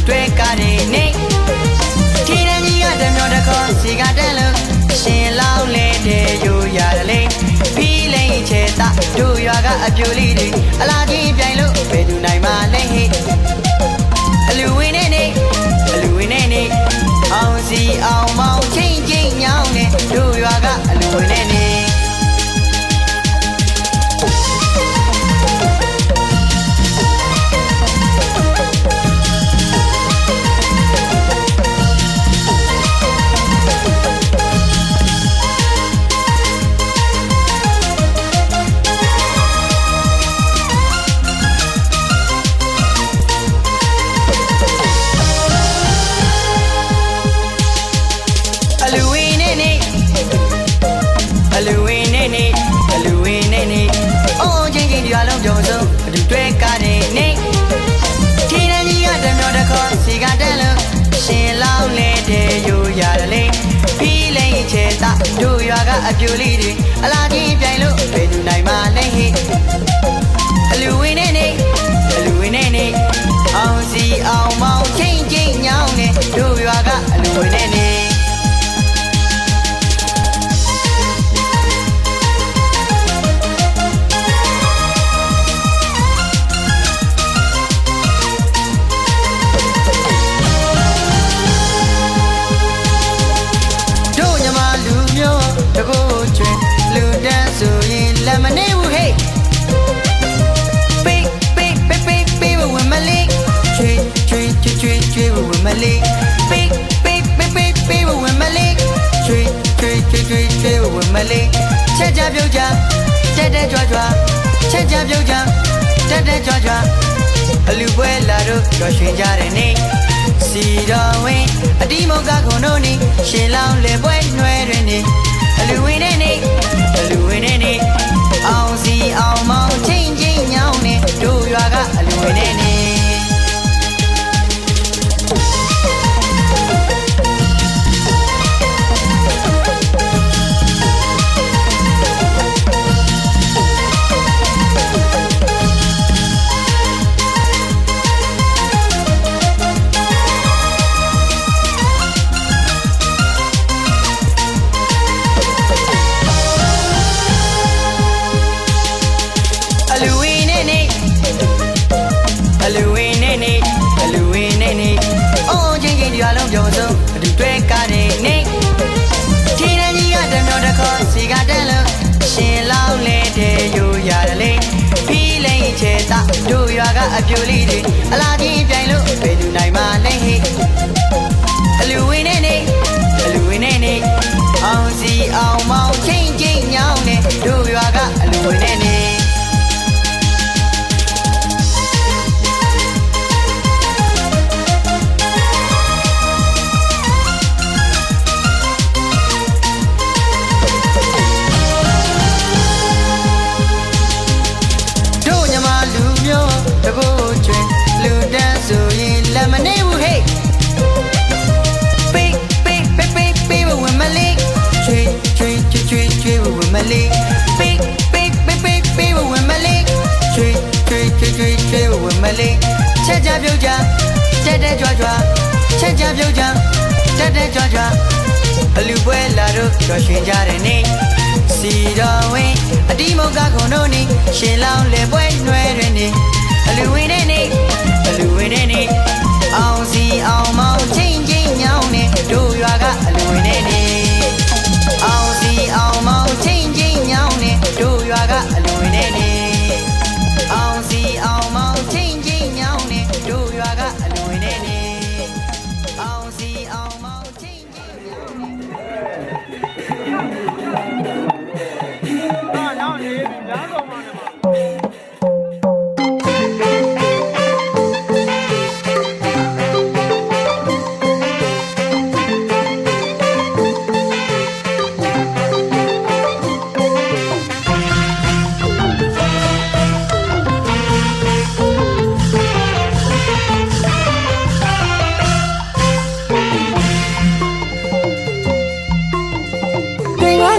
တွေ့ကားနေနေထီရန်ကြီးကတမျောတခေါစီကတက်လို့ရှင်လောင်းလေတဲ့ယူရတယ်လေဖီးလိမ့်ချေတာတို့ရွာကအပြိုလေးတွေအလားကြီးပြိုင်လို့ဘယ်သူနိုင်မှလဲဟိအလူဝင်နေနေအလူဝင်နေနေအောင်စီအောင်မောင်ချင်းချင်းညောင်းနေတို့ရွာကအလူဝင်နေနေရွာလုံးကြုံစုံအတူတွေ့ကားနေနေထီရန်ကြီးကတမျောတခေါစီကတက်လို့ရှင်လောင်းလေတဲ့ယူရတယ်လေဖီးလိမ့်ချေတာတို့ရွာကအပြိုလေးတွေအလားကြီးပြိုင်လို့ဘယ်သူနိုင်မှလဲဟိအလူဝင်နေနေအလူဝင်နေနေအောင်စီအောင်မောင်ချင်းချင်းညောင်းနေတို့ရွာကအလူဝင်နေနေတကူချွေလူတန်းဆိုရင်လက်မနေဘူးဟဲ့ပေးပေးပေးပေးပေးဝင်မလေးချွေချွေချွေချွေချွေဝင်မလေးပေးပေးပေးပေးပေးဝင်မလေးချွေချွေချွေချွေချွေဝင်မလေးချက်ကြပြုတ်ကြတက်တက်ကြွကြွချက်ကြပြုတ်ကြတက်တက်ကြွကြွအလူပွဲလာတို့ကြော်ရွှင်ကြတဲ့နေ့စီတော်ဝင်အတိမောကခွန်တို့နေရှင်လောင်းလေပွဲနှွဲတွင်နေအလူဝင်နေနေအလူဝင်နေနေအောင်စီအောင်မောင်ချင်းချင်းညောင်းနေတို့ရွာကအလူဝင်နေနေရွာလုံးကြုံစုံအတူတွေ့ကားနေနေထီရန်ကြီးကတမျောတခေါစီကတက်လို့ရှင်လောင်းလေတဲ့ယူရတယ်လေဖီးလိမ့်ချေတာတို့ရွာကအပြိုလေးတွေအလားကြီးပြိုင်လို့ဘယ်သူနိုင်မှလဲဟိအလူဝင်နေနေအလူဝင်နေနေအောင်စီအောင်မောင်ချင်းချင်းညောင်းနေတို့ရွာကအလူဝင်နေနေတကူချွေလူတန်းဆိုရင်လက်မနေဘူးဟဲ့ပေးပေးပေးပေးပေးဝင်မလေးချွေချွေချွေချွေချွေဝင်မလေးပေးပေးပေးပေးပေးဝင်မလေးချွေချွေချွေချွေချွေဝင်မလေးချက်ကြပြုတ်ကြတက်တက်ကြွကြွချက်ကြပြုတ်ကြတက်တက်ကြွကြွအလူပွဲလာတို့ကြော်ရွှင်ကြတဲ့နေ့စီတော်ဝင်အတိမောကခွန်တို့နေရှင်လောင်းလေပွဲနှွဲတွင်နေအလူဝင်နေနေအလူဝင်နေနေအောင်စီအောင်မောင်ချင်းချင်းညောင်းနေတို့ရွာကအလူဝင်နေနေအောင်စီအောင်မောင်ချင်းချင်းညောင်းနေတို့ရွာကအလူဝင်နေနေအောင်စီအောင်မောင်ချင်းချင်းညောင်းနေတို့ရွာကအလူဝင်နေနေအောင်စီအောင်မောင်ချင်းချင်းညောင်းနေနောက်နေလမ်းကောင်မှာ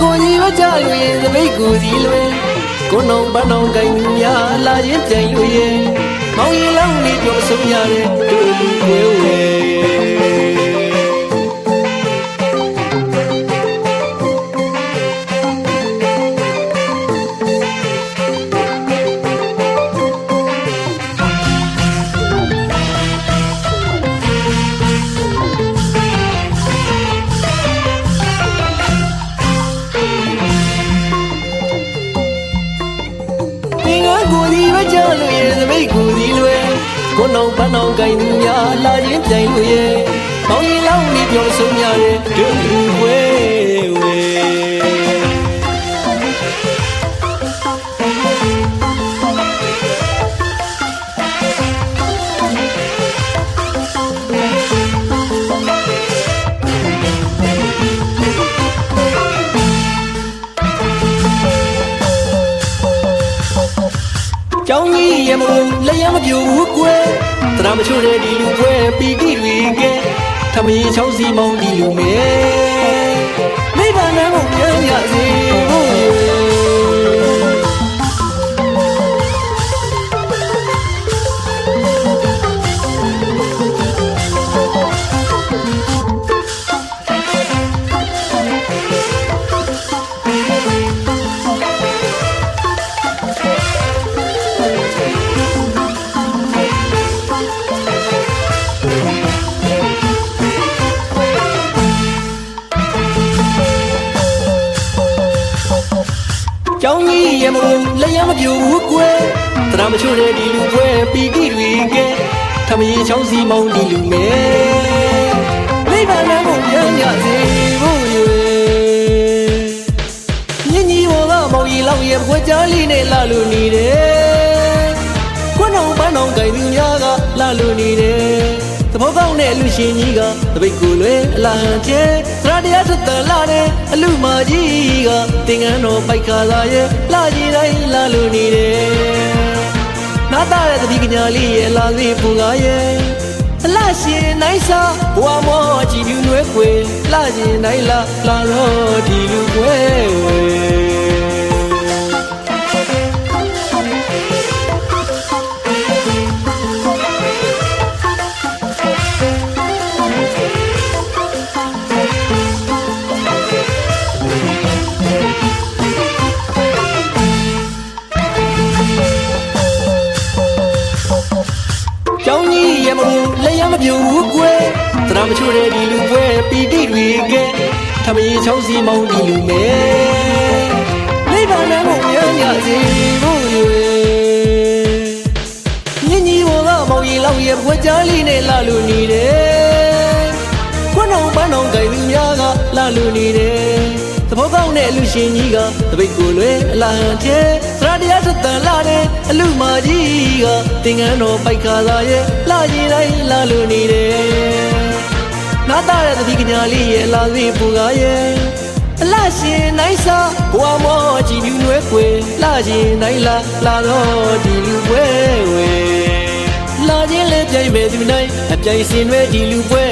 ကိုကြီးမကြလို့ရင်သမိတ်ကိုစီလွင်ကိုနှုံပန်းနှုံကိုင်းများလာရင်ပြန်လို့ရင် မောင်ရင်လောင်းနေပြောဆုံးရတယ်တို့လူဝဲဝဲကိုဒီမကြောက်လို့ရဲ့သမိတ်ကိုဒီလွယ်ကိုနောင်ပန်းအောင်ကိုင်းသူများလာရင်ပြိုင်လို့ရဲ့မောင်ရင်လောင်းနေပြောဆုံးရတယ်တို့လူဝဲဝဲကျောင်းကြီးရမလို့လက်ရမပြူဘူးကွယ်တရာမချို့တဲ့ဒီလူပွဲပီတိတွေကဲထမင်းချောင်းစီမောင်းဒီလူမဲမိဘနာကိုပြန်ရစေဖို့ကျောင်းကြီးရမလို့လက်ရမပြူဘူးကွယ်တရာမချို့တဲ့ဒီလူပွဲပီတိတွေကဲထမင်းချောင်းစီမောင်းဒီလူမဲမိဘနာကိုပြန်ရစေဖို့ရွယ်ညင်ကြီးဘောကမောင်ကြီးလောက်ရဲ့ဘွယ်ကြားလေးနဲ့လာလို့နေတယ်ခွန်းအောင်ပန်းအောင်ကိုင်သူများကလာလို့နေတယ်သဘောကောင်းတဲ့လူရှင်ကြီးကတပိတ်ကိုလွဲအလားကျဲသရတရားထက်တန်လာတဲ့အလူမကြီးကတင်ငန်းတော်ပိုက်ခါသာရဲ့လာကြီးတိုင်းလာလို့နေတယ်နားသားတဲ့တတိကညာလေးရဲ့လာသေးပူကားရဲ့အလားရှင်နိုင်စာဘဝမောကြည်ပြူနွဲခွေလာရှင်နိုင်လာလာတော့ဒီလူွယ်ဝဲကျောင်းကြီးရမလို့လက်ရမပြူဘူးကွယ်တရာမချို့တဲ့ဒီလူပွဲပီတိတွေကဲထမင်းချောင်းစီမောင်းဒီလူမဲမိဘနာကိုပြန်ရစေဖို့ရွယ်ညင်ကြီးဘောကမောင်ကြီးလောက်ရဲ့ဘွယ်ကြားလေးနဲ့လာလို့နေတယ်ခွန်းအောင်ပန်းအောင်ကိုင်သူများကလာလို့နေတယ်သဘောကောင်းတဲ့လူရှင်ကြီးကတပိတ်ကိုလွဲအလားကျဲသရတရားထက်တန်လာတဲ့အလူမကြီးကတင်ငန်းတော်ပိုက်ခါသာရဲ့လာကြီးတိုင်းလာလို့နေတယ်နားသားတဲ့တတိကညာလေးရဲ့လာသေးပူကားရဲ့အလားရှင်နိုင်စာဘဝမောကြည်ပြူနွဲခွေလာရှင်နိုင်လာလာတော့ဒီလူပွဲဝဲလာခြင်းလဲပြိုင်မဲ့သူနိုင်အပြိုင်စင်ရွဲဒီလူပွဲ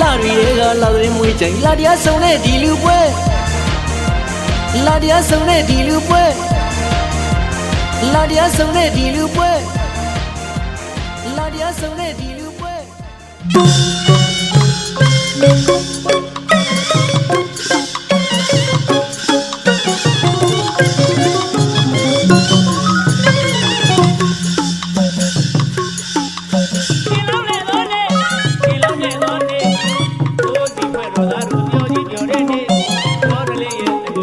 လာရီတွေကလာတဲ့မွေးကြိုင်လာတရားဆုံးတဲ့ဒီလူပွဲလာတရားဆုံးတဲ့ဒီလူပွဲလာတရားဆုံးတဲ့ဒီလူပွဲလာတရားဆုံးတဲ့ဒီလူပွဲHãy subscribe cho kênh Ghiền Mì Gõ để không bỏ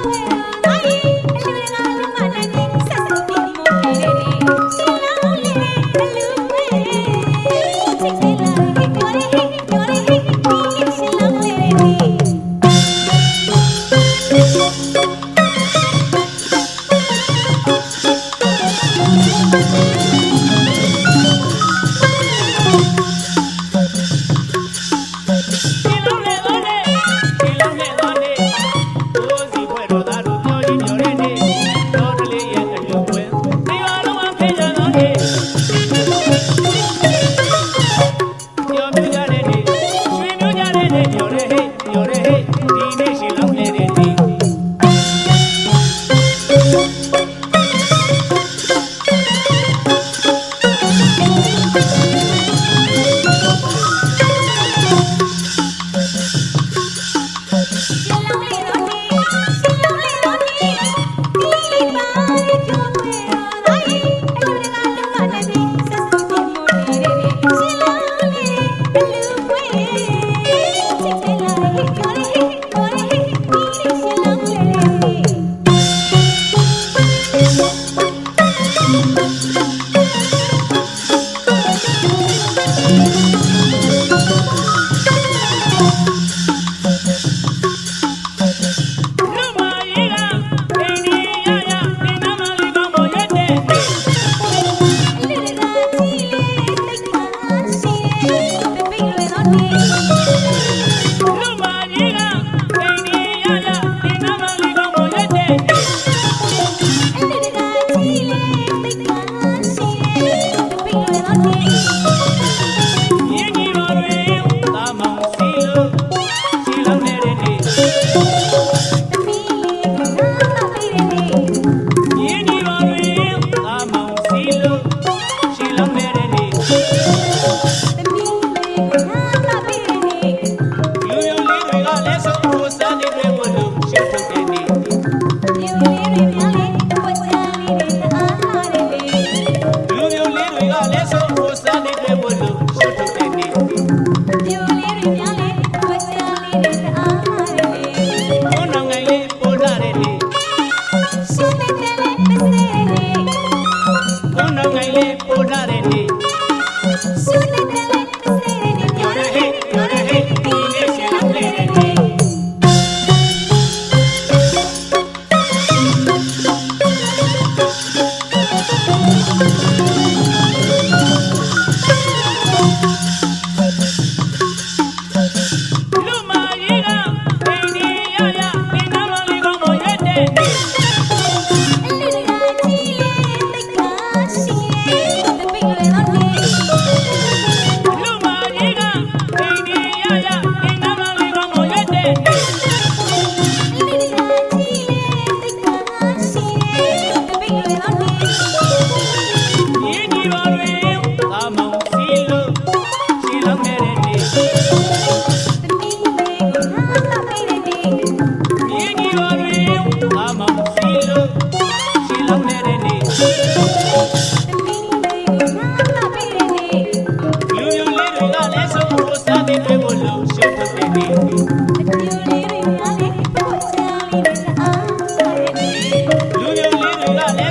lỡ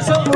ဆုံး